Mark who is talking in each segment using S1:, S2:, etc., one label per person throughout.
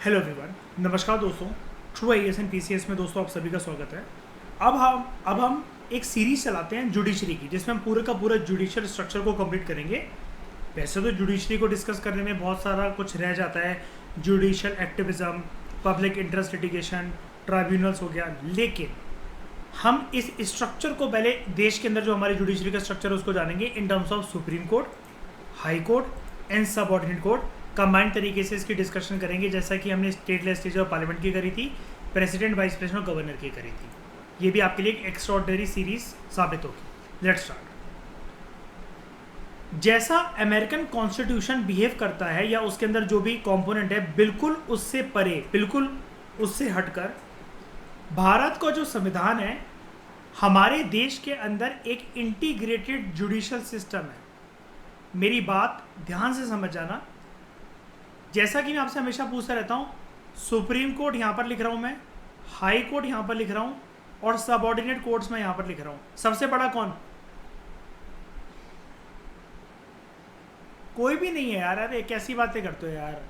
S1: Hello everyone, नमस्कार दोस्तों। True IAS and PCS में दोस्तों आप सभी का स्वागत है। अब हम एक सीरीज चलाते हैं जुडिशरी की, जिसमें हम पूरे का पूरा जुडिशियल स्ट्रक्चर को कंप्लीट करेंगे। वैसे तो जुडिशरी को डिस्कस करने में बहुत सारा कुछ रह जाता है, judicial activism, public interest litigation, tribunals हो गया, लेकिन हम इस स्ट्रक्चर को पहले देश के अंदर जो हमारी जुडिशरी का स्ट्रक्चर है उसको जानेंगे in terms of supreme court, high court and subordinate court. Combined तरीके से इसकी डिस्कशन करेंगे, जैसा कि हमने स्टेट लेजिस्लेचर और पार्लियामेंट की करी थी, प्रेसिडेंट, वाइस प्रेसिडेंट और गवर्नर की करी थी। ये भी आपके लिए एक एक्स्ट्राऑर्डिनरी सीरीज साबित होगी। Let's start. जैसा अमेरिकन कॉन्स्टिट्यूशन बिहेव करता है या उसके अंदर जो भी कंपोनेंट है, बिल्कुल उससे परे, बिल्कुल उससे हटकर भारत का जो संविधान है, हमारे देश के अंदर एक इंटीग्रेटेड जुडिशियल सिस्टम है। मेरी बात ध्यान से समझ जाना। जैसा कि मैं आपसे हमेशा पूछता रहता हूँ, सुप्रीम कोर्ट यहाँ पर लिख रहा हूँ मैं, हाई कोर्ट यहाँ पर लिख रहा हूँ और सबऑर्डिनेट कोर्ट्स में यहाँ पर लिख रहा हूँ। सबसे बड़ा कौन? कोई भी नहीं है यार। अरे कैसी बातें करते हो यार।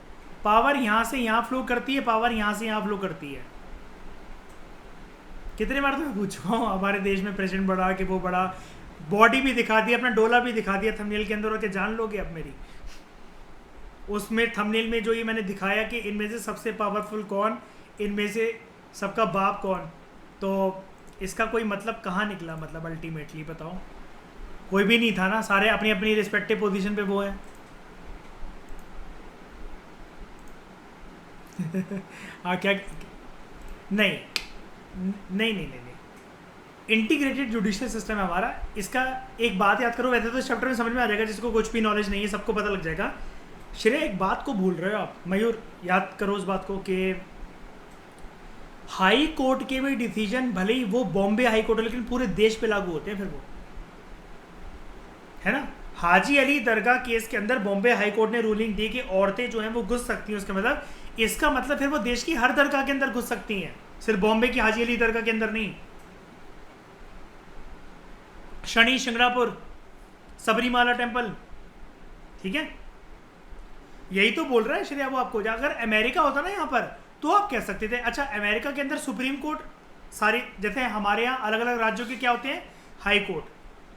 S1: पावर यहाँ से यहाँ फ्लो करती है, पावर यहाँ से यहाँ फ्लो करती है। कितने बार तो मैं पूछ रहा हूँ, हमारे देश में प्रेसिडेंट बड़ा कि वो बड़ा, बॉडी भी दिखा दी, अपना डोला भी दिखा दिया थंबनेल के अंदर, और क्या जान लोगे अब मेरी? उसमें थंबनेल में जो ये मैंने दिखाया कि इनमें से सबसे पावरफुल कौन, इनमें से सबका बाप कौन, तो इसका कोई मतलब कहाँ निकला? मतलब अल्टीमेटली बताओ, कोई भी नहीं था ना। सारे अपनी अपनी रिस्पेक्टिव पोजीशन पे वो है। हाँ क्या? नहीं नहीं नहीं नहीं, इंटीग्रेटेड जुडिशियल सिस्टम है हमारा। इसका एक बात याद करो, वैसे तो इस चैप्टर में समझ में आ जाएगा, जिसको कुछ भी नॉलेज नहीं है सबको पता लग जाएगा। श्रेय, एक बात को भूल रहे हो आप। मयूर, याद करो उस बात को कि हाई कोर्ट के भी डिसीजन, भले ही वो बॉम्बे हाई कोर्ट है, लेकिन पूरे देश पे लागू होते हैं फिर वो, है ना। हाजी अली दरगाह केस के अंदर बॉम्बे हाई कोर्ट ने रूलिंग दी कि औरतें जो हैं वो घुस सकती हैं। उसका मतलब, इसका मतलब फिर वो देश की हर दरगाह के अंदर घुस सकती हैं, सिर्फ बॉम्बे की हाजी अली दरगाह के अंदर नहीं। शनि शिंगणापुर, सबरीमाला टेम्पल, ठीक है। यही तो बोल रहा है श्रेया वो आपको। अगर अमेरिका होता ना यहाँ पर, तो आप कह सकते थे अच्छा अमेरिका के अंदर सुप्रीम कोर्ट सारी, जैसे हमारे यहाँ अलग अलग राज्यों के क्या होते हैं, हाई कोर्ट,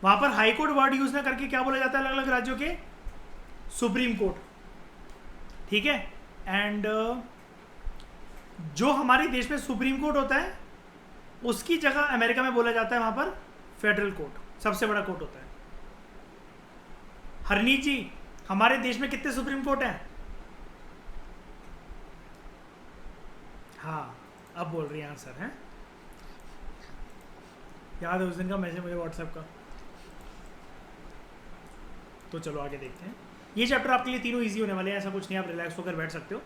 S1: वहां पर हाई कोर्ट वर्ड यूज ना करके क्या बोला जाता है अलग अलग राज्यों के? सुप्रीम कोर्ट, ठीक है। एंड जो हमारे देश में सुप्रीम कोर्ट होता है, उसकी जगह अमेरिका में बोला जाता है वहां पर फेडरल कोर्ट, सबसे बड़ा कोर्ट होता है। हरनीत जी, हमारे देश में कितने सुप्रीम कोर्ट हैं? हाँ, अब बोल रही है आंसर है। याद है उस दिन का मैसेज मुझे व्हाट्सएप का। तो चलो आगे देखते हैं। ये चैप्टर आपके लिए तीनों इजी होने वाले हैं, ऐसा कुछ नहीं, आप रिलैक्स होकर बैठ सकते हो।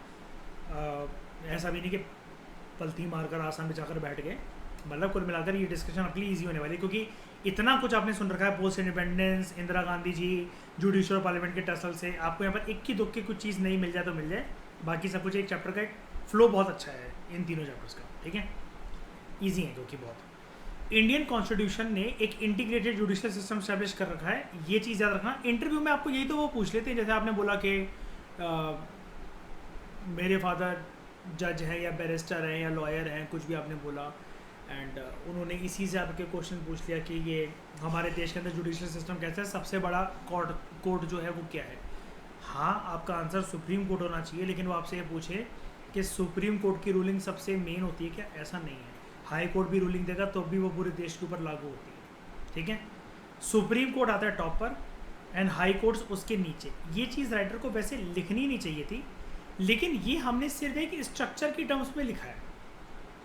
S1: ऐसा भी नहीं कि पलथी मारकर आसान बिछाकर बैठ गए। मतलब कुल मिलाकर ये डिस्कशन आपके लिए ईजी होने वाली है, क्योंकि इतना कुछ आपने सुन रखा है, post independence, Indira Gandhi ji, judicial parliament के टसल से। आपको यहाँ पर इक्की दुक्की कुछ चीज़ नहीं मिल जाए तो मिल जाए, बाकी सब कुछ एक चैप्टर का एक फ्लो बहुत अच्छा है इन तीनों चैप्टर्स का, ठीक है। ईजी है क्योंकि बहुत। इंडियन कॉन्स्टिट्यूशन ने एक इंटीग्रेटेड जुडिशियल सिस्टम स्टैब्लिश कर रखा है, ये चीज़ याद रखना। इंटरव्यू में आपको यही तो वो पूछ लेते हैं, जैसे आपने बोला कि मेरे फादर जज हैं या बैरिस्टर हैं या लॉयर हैं, कुछ भी आपने बोला, एंड उन्होंने इसी से आपके क्वेश्चन पूछ लिया कि ये हमारे देश के अंदर जुडिशियल सिस्टम कैसा है, सबसे बड़ा कोर्ट जो है वो क्या है। हाँ, आपका आंसर सुप्रीम कोर्ट होना चाहिए, लेकिन वो आपसे ये पूछे कि सुप्रीम कोर्ट की रूलिंग सबसे मेन होती है क्या? ऐसा नहीं है। हाई कोर्ट भी रूलिंग देगा तो भी वो पूरे देश के ऊपर लागू होती है, ठीक है। सुप्रीम कोर्ट आता है टॉप पर एंड हाई कोर्ट्स उसके नीचे। ये चीज़ राइटर को वैसे लिखनी नहीं चाहिए थी, लेकिन ये हमने सिर्फ एक स्ट्रक्चर की टर्म्स में लिखा है,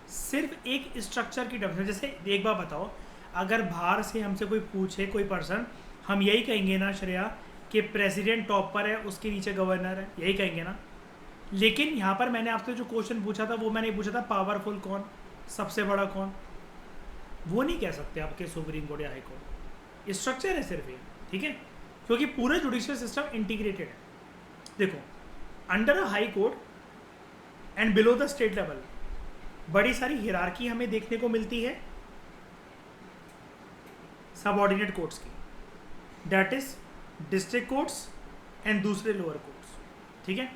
S1: सिर्फ एक स्ट्रक्चर की टर्म्स में। जैसे एक बार बताओ, अगर बाहर से हमसे कोई पूछे, कोई पर्सन, हम यही कहेंगे ना श्रेया कि प्रेसिडेंट टॉप पर है, उसके नीचे गवर्नर है, यही कहेंगे ना। लेकिन यहाँ पर मैंने आपसे जो क्वेश्चन पूछा था, वो मैंने पूछा था पावरफुल कौन, सबसे बड़ा कौन। वो नहीं कह सकते आपके सुप्रीम कोर्ट या हाई कोर्ट। स्ट्रक्चर है सिर्फ ये, ठीक है, क्योंकि पूरा जुडिशियल सिस्टम इंटीग्रेटेड है। देखो, under a high court and below the state level बड़ी सारी हिरार्की हमें देखने को मिलती है सबऑर्डिनेट कोर्ट्स की, that is district courts and दूसरे लोअर कोर्ट्स, ठीक है।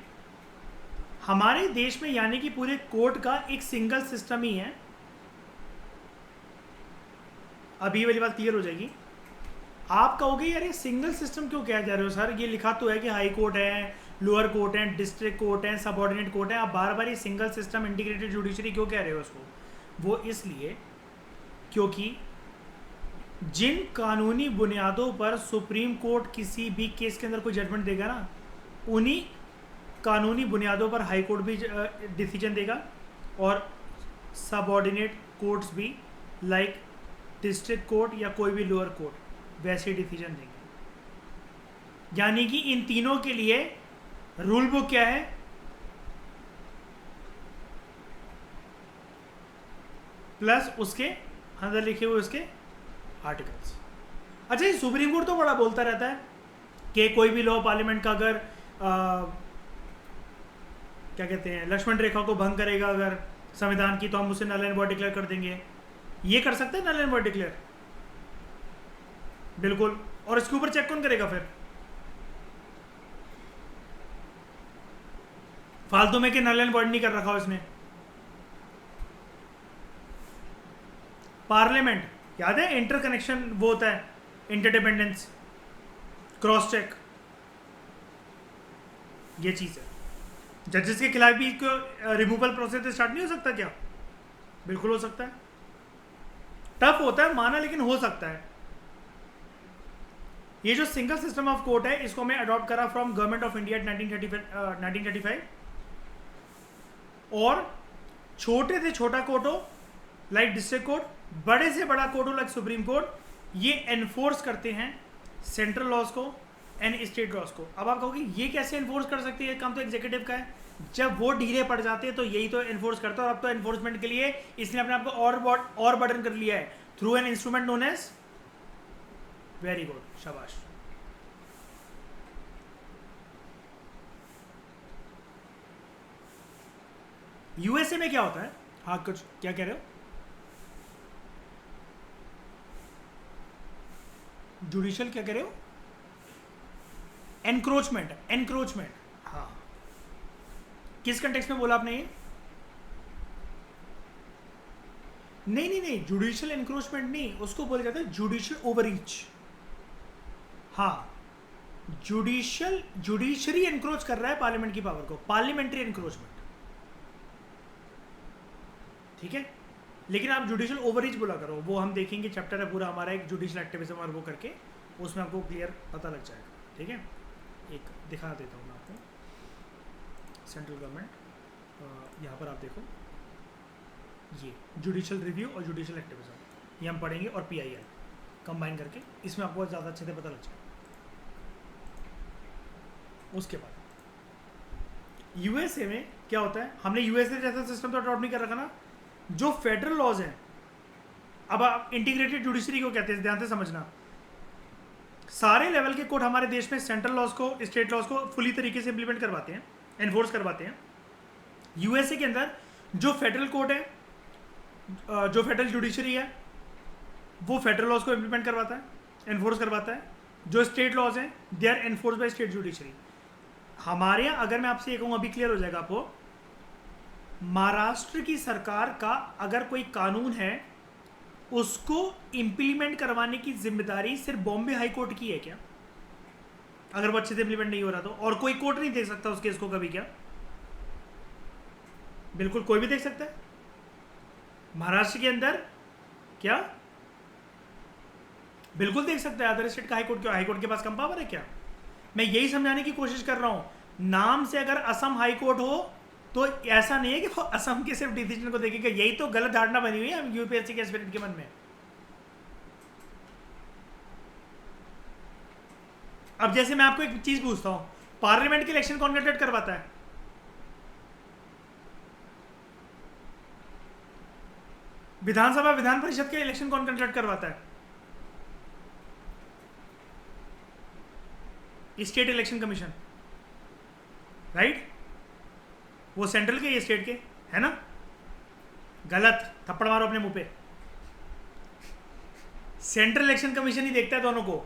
S1: हमारे देश में यानी कि पूरे कोर्ट का एक सिंगल सिस्टम ही है। अभी ये वाली बात क्लियर हो जाएगी। आप कहोगे यार ये सिंगल सिस्टम क्यों कह जा रहे हो सर, ये लिखा तो है कि हाई कोर्ट है, लोअर कोर्ट है, डिस्ट्रिक्ट कोर्ट है, सबऑर्डिनेट कोर्ट है, आप बार बार ये सिंगल सिस्टम इंटीग्रेटेड जुडिशरी क्यों कह रहे हो उसको? वो इसलिए क्योंकि जिन कानूनी बुनियादों पर सुप्रीम कोर्ट किसी भी केस के अंदर कोई जजमेंट देगा ना, उन्हीं कानूनी बुनियादों पर हाई कोर्ट भी डिसीजन देगा और सबऑर्डिनेट कोर्ट्स भी लाइक डिस्ट्रिक्ट कोर्ट या कोई भी लोअर कोर्ट वैसे डिसीजन देंगे। यानी कि इन तीनों के लिए रूल बुक क्या है? प्लस उसके अंदर लिखे हुए उसके आर्टिकल्स। अच्छा, ये सुप्रीम कोर्ट तो बड़ा बोलता रहता है कि कोई भी लॉ पार्लियामेंट का अगर क्या कहते हैं लक्ष्मण रेखा को भंग करेगा अगर संविधान की, तो हम उसे नल एंड वॉइड डिक्लेयर कर देंगे। ये कर सकते हैं नल एंड वॉइड डिक्लेयर? बिल्कुल। और इसके ऊपर चेक कौन करेगा फिर? फालतू में कि नल एंड वॉइड नहीं कर रखा हो इसने। पार्लियामेंट याद है, इंटरकनेक्शन वो होता है, इंटरडिपेंडेंस, क्रॉस चेक, ये चीज है। जजेस के खिलाफ भी रिमूवल प्रोसेस स्टार्ट नहीं हो सकता क्या? बिल्कुल हो सकता है। टफ होता है माना, लेकिन हो सकता है। ये जो सिंगल सिस्टम ऑफ कोर्ट है इसको मैं अडॉप्ट करा फ्रॉम गवर्नमेंट ऑफ इंडिया 1935 और छोटे से छोटा कोर्ट हो लाइक डिस्ट्रिक्ट कोर्ट, बड़े से बड़ा कोर्ट हो लाइक सुप्रीम कोर्ट, ये एनफोर्स करते हैं सेंट्रल लॉज को एंड स्टेट लॉज को। अब आप कहोगे ये कैसे एनफोर्स कर सकती है? काम तो एग्जीक्यूटिव का है। जब वो ढीले पड़ जाते हैं तो यही तो एनफोर्स करता है। और अब तो एनफोर्समेंट के लिए इसने अपने आप को और बर्डन कर लिया है through an instrument known as, very good, शाबाश। यूएसए में क्या होता है? हाँ, कुछ क्या कह रहे हो? जुडिशियल क्या कह रहे हो? Encroachment, encroachment. हाँ, किस कंटेक्स्ट में बोला आपने ये? नहीं, जुडिशियल एनक्रोचमेंट नहीं, उसको बोला जाता है जुडिशियल ओवररीच। हाँ, जुडिशरी एनक्रोच कर रहा है पार्लियामेंट की पावर को, पार्लियामेंट्री एनक्रोचमेंट, ठीक है। लेकिन आप जुडिशियल ओवररीच बोला करो, वो हम देखेंगे, चैप्टर है पूरा हमारा एक जुडिशियल एक्टिविज्म और वो करके, उसमें आपको क्लियर पता लग जाएगा, ठीक है। एक दिखा देता हूँ मैं आपको, सेंट्रल गवर्नमेंट, यहाँ पर आप देखो, ये जुडिशियल रिव्यू और जुडिशियल एक्टिविज्म ये हम पढ़ेंगे, और PIL कंबाइन करके, इसमें आपको ज़्यादा अच्छे से पता लग जाएगा। उसके बाद यूएसए में क्या होता है? हमने यूएसए जैसा सिस्टम तो अडॉप्ट नहीं कर रखा ना। जो फेडरल लॉज हैं, अब आप इंटीग्रेटेड जुडिशरी को कहते हैं, ध्यान से समझना। सारे लेवल के कोर्ट हमारे देश में सेंट्रल लॉज को, स्टेट लॉज को फुली तरीके से इंप्लीमेंट करवाते हैं, एनफोर्स करवाते हैं। यूएसए के अंदर जो फेडरल कोर्ट है, जो फेडरल जुडिशरी है, वो फेडरल लॉज को इंप्लीमेंट करवाता है, एनफोर्स करवाता है। जो स्टेट लॉज हैं they are enforce by state judiciary. हमारे यहाँ अगर मैं आपसे ये कहूँ, अभी क्लियर हो जाएगा आपको, महाराष्ट्र की सरकार का अगर कोई कानून है उसको इंप्लीमेंट करवाने की जिम्मेदारी सिर्फ बॉम्बे हाई कोर्ट की है क्या? अगर वो अच्छे से इंप्लीमेंट नहीं हो रहा तो, और कोई कोर्ट नहीं देख सकता उस केस को कभी क्या? बिल्कुल कोई भी देख सकता है। महाराष्ट्र के अंदर क्या बिल्कुल देख सकता है, अदर स्टेट का हाई कोर्ट क्यों? हाई कोर्ट के पास कम पावर है क्या? मैं यही समझाने की कोशिश कर रहा हूं। नाम से अगर असम हाई कोर्ट हो तो ऐसा नहीं है कि वो असम के सिर्फ डिसीजन को देखेगा। यही तो गलत धारणा बनी हुई है यूपीएससी के एस्पिरेंट के मन में। अब जैसे मैं आपको एक चीज पूछता हूं, पार्लियामेंट के इलेक्शन कौन कंडक्ट करवाता है? विधानसभा विधान परिषद के इलेक्शन कौन कंडक्ट करवाता है? State election commission, right? वो सेंट्रल के, ये स्टेट के, है ना? गलत, थप्पड़ मारो अपने मुंह पे। सेंट्रल इलेक्शन कमीशन ही देखता है दोनों को।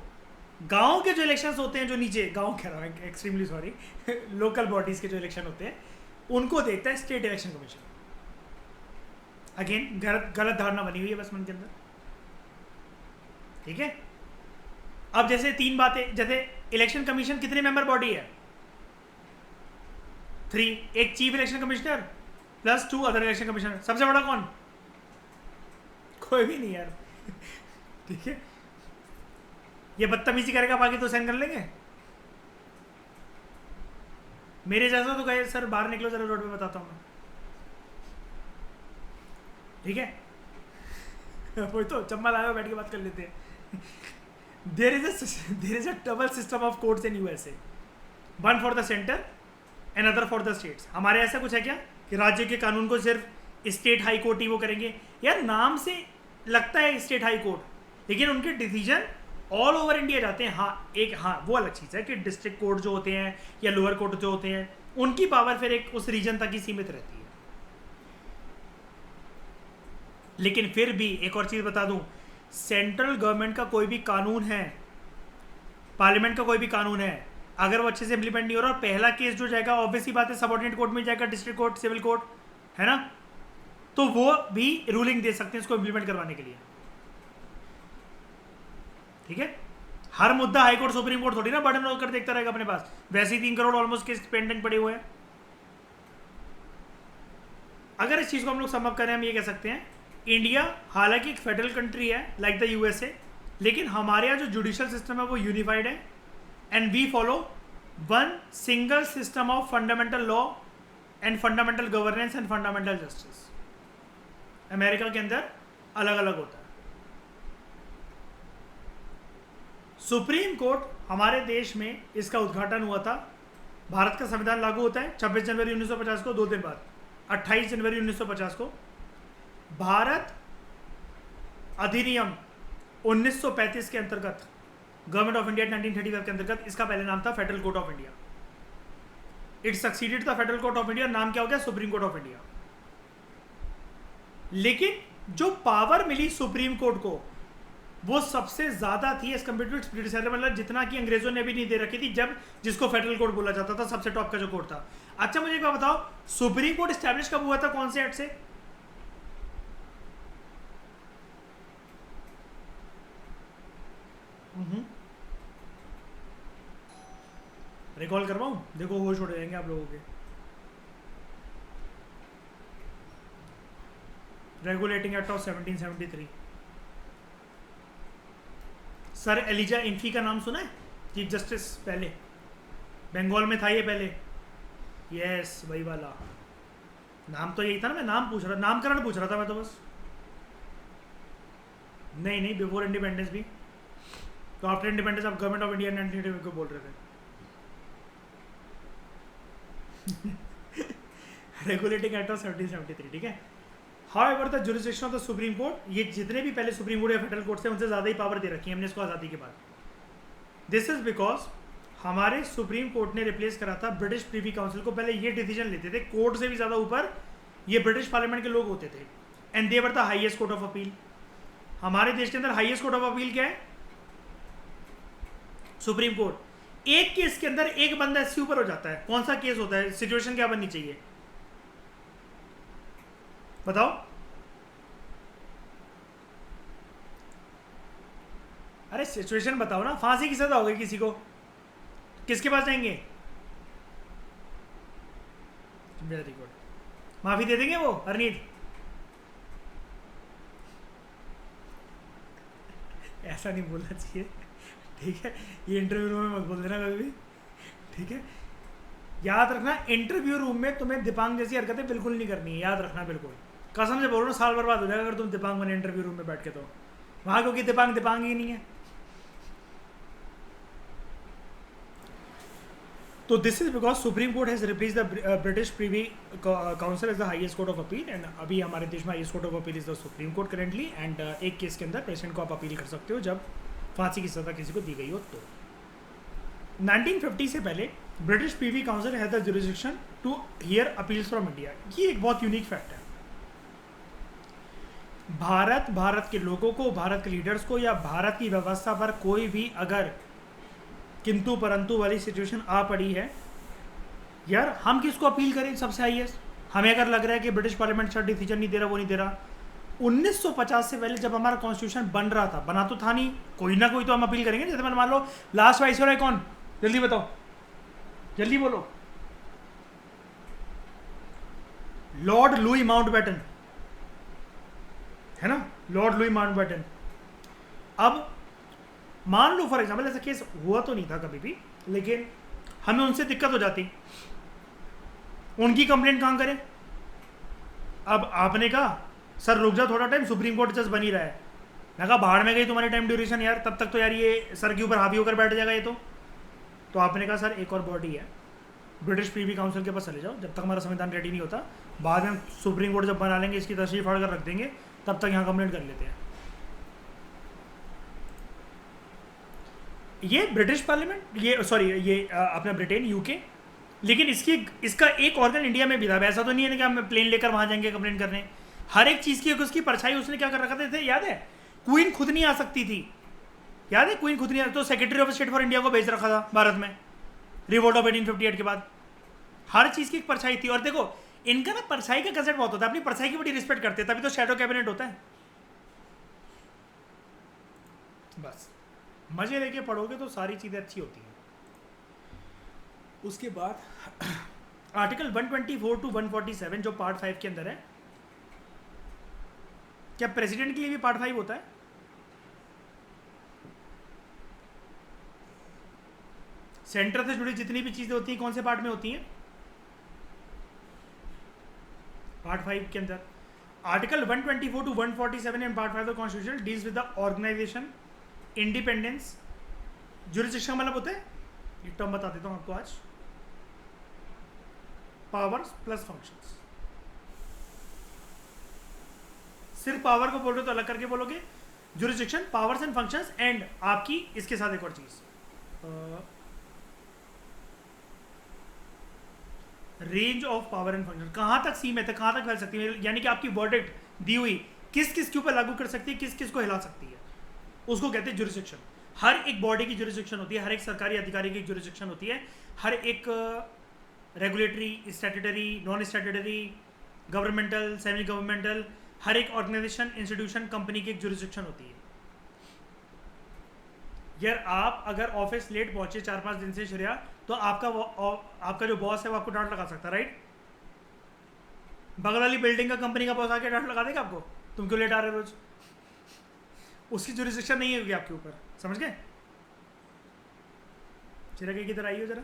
S1: गांव के जो इलेक्शंस होते हैं, जो नीचे गांव कह रहा हूँ, एक्सट्रीमली सॉरी, लोकल बॉडीज के जो इलेक्शन होते हैं उनको देखता है स्टेट इलेक्शन कमीशन। अगेन गलत धारणा बनी हुई है बस मन के अंदर, ठीक है। अब जैसे तीन बातें, जैसे इलेक्शन कमीशन कितने मेंबर बॉडी है? 3। एक chief election commissioner plus 2 other election commissioner. सबसे बड़ा कौन? कोई भी नहीं यार ठीक है। ये बदतमीजी करेगा, बाकी तो साइन कर लेंगे। मेरे जैसा तो कहे सर बाहर निकलो जरा रोड पे बताता हूँ मैं, ठीक है वही तो चम्मा लाया बैठ के बात कर लेते हैं there is a double system of courts in USA, one for the centre and other for the states. हमारे ऐसा कुछ है क्या कि राज्य के कानून को सिर्फ स्टेट हाई कोर्ट ही वो करेंगे? यार नाम से लगता है स्टेट हाई कोर्ट, लेकिन उनके डिसीजन ऑल ओवर इंडिया जाते हैं। हाँ वो अलग चीज़ है कि डिस्ट्रिक्ट कोर्ट जो होते हैं या लोअर कोर्ट जो होते हैं उनकी पावर फिर एक उस रीजन तक ही सीमित रहती है। लेकिन फिर भी एक और चीज़ बता दूं, सेंट्रल गवर्नमेंट का कोई भी कानून है, पार्लियामेंट का कोई भी कानून है, अगर वो अच्छे से इंप्लीमेंट नहीं हो रहा और पहला केस जो जाएगा ऑब्वियसली बात है सबऑर्डिनेट कोर्ट में जाएगा, डिस्ट्रिक्ट कोर्ट, सिविल कोर्ट, है ना, तो वो भी रूलिंग दे सकते हैं इसको इंप्लीमेंट करवाने के लिए, ठीक है। हर मुद्दा हाई कोर्ट सुप्रीम कोर्ट थोड़ी ना बर्डन रोल कर देखता रहेगा अपने पास, वैसे ही 3 करोड़ ऑलमोस्ट केस पेंडिंग पड़े हुए हैं। अगर इस चीज को हम लोग समअप करें, हम ये कह सकते हैं इंडिया हालांकि एक फेडरल कंट्री है लाइक द यूएसए, लेकिन हमारे यहाँ जो जुडिशियल सिस्टम है वो यूनिफाइड है and we follow one single system of fundamental law and fundamental governance and fundamental justice. America के अंदर अलग अलग होता है। सुप्रीम कोर्ट हमारे देश में इसका उद्घाटन हुआ था, भारत का संविधान लागू होता है 26 जनवरी 1950 को, 2 दिन बाद 28 जनवरी 1950 को भारत अधिनियम 1935 के अंतर्गत, गवर्नमेंट ऑफ इंडिया 1935 के अंतर्गत, इसका पहले नाम था federal court of India. It succeeded the federal court of India, नाम क्या हो गया? Supreme court of India. लेकिन जो पावर मिली सुप्रीम कोर्ट को वो सबसे ज्यादा थी as compare to it's predecessor, मतलब जितना कि अंग्रेजों ने भी नहीं दे रखी थी, जब जिसको फेडरल कोर्ट बोला जाता था, सबसे टॉप का जो कोर्ट था। अच्छा मुझे एक बात बताओ, सुप्रीम कोर्ट स्टैब्लिश कब हुआ था, कौन से एक्ट से? रिकॉल करवाऊं? देखो होश उड़ जाएंगे आप लोगों के। Regulating act of 1773। Sir Elijah Impey का नाम सुना है? चीफ जस्टिस पहले बंगाल में था ये पहले। यस वही वाला। नाम तो यही था ना, मैं नाम पूछ रहा, नामकरण पूछ रहा था मैं तो बस। नहीं बिफोर इंडिपेंडेंस भी, तो आफ्टर इंडिपेंडेंस आप गवर्नमेंट ऑफ इंडिया 1985 को बोल रहे थे रेगुलेटिंग एक्ट ऑफ 1773, ठीक है। However the jurisdiction of the supreme court, ये जितने भी पहले सुप्रीम कोर्ट या फेडरल कोर्ट से उनसे ज़्यादा ही पावर दे रखी है हमने इसको आज़ादी के बाद। दिस इज बिकॉज हमारे सुप्रीम कोर्ट ने रिप्लेस करा था ब्रिटिश प्रीवी काउंसिल को। पहले ये डिसीजन लेते थे, कोर्ट से भी ज़्यादा ऊपर ये ब्रिटिश पार्लियामेंट के लोग होते थे, and they were the highest court of appeal. हमारे देश के अंदर हाईएस्ट कोर्ट ऑफ अपील क्या है? Supreme court. एक केस के अंदर एक बंदा इससे ऊपर हो जाता है, कौन सा केस होता है? सिचुएशन क्या बननी चाहिए बताओ? अरे सिचुएशन बताओ ना। फांसी की सजा हो गई किसी को, किसके पास जाएंगे? वेरी गुड, माफी दे देंगे वो हरनीत? ऐसा नहीं बोलना चाहिए, ठीक है। ये इंटरव्यू रूम में मत बोल देना कभी भी, ठीक है। याद रखना, इंटरव्यू रूम में तुम्हें दिपांग जैसी हरकतें बिल्कुल नहीं करनी है, याद रखना बिल्कुल। कसम से बोल रहा हूँ, साल बर्बाद हो जाएगा अगर तुम दिपांग बने इंटरव्यू रूम में बैठ के, तो वहाँ क्योंकि दिपांग ही नहीं है। तो this is because supreme court has replaced the British privy council as the highest court of appeal, and अभी हमारे देश में highest court of appeal is the supreme court currently. And एक केस के अंदर प्रेसिडेंट को आप अपील कर सकते हो जब फांसी की सजा किसी को दी गई हो। तो 1950 से पहले British privy council has the jurisdiction to hear appeals from India. ये एक बहुत यूनिक फैक्ट है। भारत के लोगों को, भारत के लीडर्स को या भारत की व्यवस्था पर कोई भी अगर किंतु परंतु वाली सिचुएशन आ पड़ी है यार हम किसको अपील करें सबसे हाईएस्ट? हमें अगर लग रहा है कि ब्रिटिश पार्लियामेंट अच्छा डिसीजन नहीं दे रहा, वो नहीं दे रहा, 1950 से पहले जब हमारा कॉन्स्टिट्यूशन बन रहा था, बना तो था नहीं, कोई ना कोई तो हम अपील करेंगे। जैसे मैंने मान लो लास्ट वाइसरॉय कौन, जल्दी बताओ, जल्दी बोलो। लॉर्ड लुई माउंटबेटन, है ना, लॉर्ड लुई माउंटबेटन। अब मान लो फॉर एग्जाम्पल ऐसा केस हुआ तो नहीं था कभी भी, लेकिन हमें उनसे दिक्कत हो जाती, उनकी कंप्लेंट कहाँ करें? अब आपने कहा सर रुक जा थोड़ा टाइम, सुप्रीम कोर्ट जज बन ही रहा है। मैं कहा बाहर में गई तुम्हारी टाइम ड्यूरेशन यार, तब तक तो यार ये सर के ऊपर हावी होकर बैठ जाएगा ये तो आपने कहा सर एक और बॉडी है, ब्रिटिश प्रीवी काउंसिल के पास चले जाओ, जब तक हमारा संविधान रेडी नहीं होता, बाद में सुप्रीम कोर्ट जब बना लेंगे इसकी तशरीफ फाड़ कर रख देंगे, तब तक यहाँ कंप्लेंट कर लेते हैं। ये ब्रिटिश पार्लियामेंट, ये सॉरी ये अपना ब्रिटेन यूके, लेकिन इसका एक ऑर्गन इंडिया में भी था। ऐसा तो नहीं है कि हम प्लेन लेकर वहाँ जाएंगे कंप्लेंट करने। हर एक चीज़ की उसकी परछाई उसने क्या कर रखा था, याद है? क्वीन खुद नहीं आ सकती थी, याद है? क्वीन खुद नहीं आ, तो secretary of state for India को भेज रखा था भारत में रिवोल्ट ऑफ 1858 के बाद। हर चीज़ की एक परछाई थी। और देखो इनका ना परछाई का कंसेप्ट बहुत होता है, अपनी परछाई की बड़ी रिस्पेक्ट करते हैं, तभी तो शैडो कैबिनेट होता है। बस मजे लेके पढ़ोगे तो सारी चीज़ें अच्छी होती हैं। उसके बाद आर्टिकल 124 टू 147 जो पार्ट 5 के अंदर है, क्या प्रेसिडेंट के लिए भी पार्ट 5 होता है? सेंटर से जुड़ी जितनी भी चीजें होती हैं कौन से पार्ट में होती हैं? पार्ट 5 के अंदर article 124 to 147 and part 5 of constitution deals with the organisation, independence, jurisdiction मतलब होता है, एक टर्म बता देता हूं आपको आज, पावर्स प्लस फंक्शंस। सिर्फ पावर को बोल रहे हो तो अलग करके बोलोगे, jurisdiction, powers and functions, and आपकी इसके साथ एक और चीज range of power and function, कहां तक सीमित है, कहां तक फैल सकती है, यानी कि आपकी वर्डिक्ट दी हुई किस किस के ऊपर लागू कर सकती है, किस किस को हिला सकती है, उसको कहते हैं जुरिस्डिक्शन। हर एक बॉडी की जुरिस्डिक्शन होती है, हर एक सरकारी अधिकारी की जुरिस्डिक्शन होती है, हर एक regulatory, statutory, non statutory, governmental, semi governmental, हर एक ऑर्गेनाइजेशन, इंस्टीट्यूशन, कंपनी की एक जुरिस्डिक्शन होती है। यार आप अगर ऑफिस लेट पहुंचे 4-5 दिन से श्रेया, तो आपका जो बॉस है वो आपको डांट लगा सकता है, राइट? बगल वाली बिल्डिंग का कंपनी का बॉस आके डांट लगा देगा आपको, तुम क्यों लेट आ रहे हो रोज। उसकी जुरिस्डिक्शन नहीं होगी आपके ऊपर, समझ गए? श्रेया कहीं किधर आई हो जरा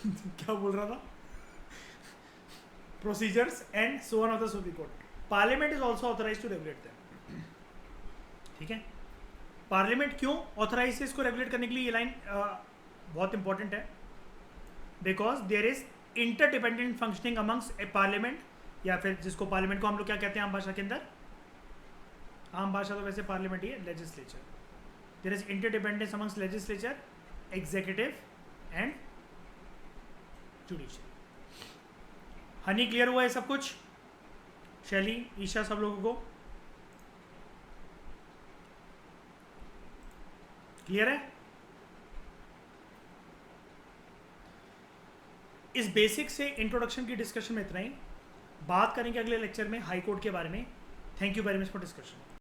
S1: क्या बोल रहा था? Procedures and so on of the supreme court. Parliament is also authorise to regulate them, ठीक है? पार्लियामेंट क्यों ऑथराइज है इसको रेगुलेट करने के लिए? ये लाइन बहुत इंपॉर्टेंट है, because there is interdependent functioning amongst a parliament, या फिर जिसको पार्लियामेंट को हम लोग क्या कहते हैं आम भाषा के अंदर, आम भाषा तो वैसे पार्लियामेंट ही है, legislature. There is interdependence amongst legislature, executive and judiciary. हनी क्लियर हुआ है सब कुछ? शैली, ईशा, सब लोगों को क्लियर है? इस बेसिक से इंट्रोडक्शन की डिस्कशन में इतना ही। बात करेंगे अगले लेक्चर में हाई कोर्ट के बारे में। Thank you very much for discussion.